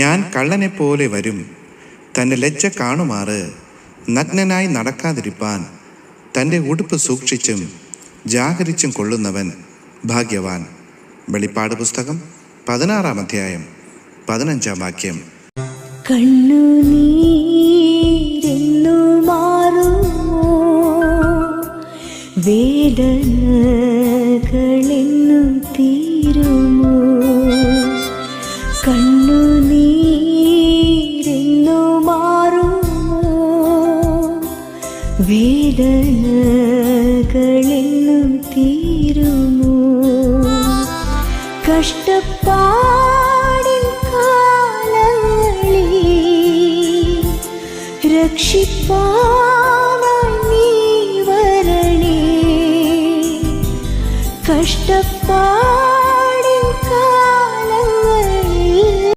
ഞാൻ കള്ളനെപ്പോലെ വരും. തൻ്റെ ലജ്ജ കാണുമാറ് നഗ്നനായി നടക്കാതിരിപ്പാൻ തൻ്റെ ഉടുപ്പ് സൂക്ഷിച്ചും ജാഗരിച്ചും കൊള്ളുന്നവൻ ഭാഗ്യവാൻ. വെളിപ്പാട് പുസ്തകം 16-ാം അധ്യായം 15-ാം വാക്യം. കണ്ണുനീരെന്നു മാറുമോ, വേദനകളെന്നു തീരുമോ? കണ്ണുനീരെന്നു മാറുമോ, വേദനകളെന്നു തീരുമോ? കഷ്ടപ്പാടിൻ കാലങ്ങളിൽ രക്ഷിപ്പാൻ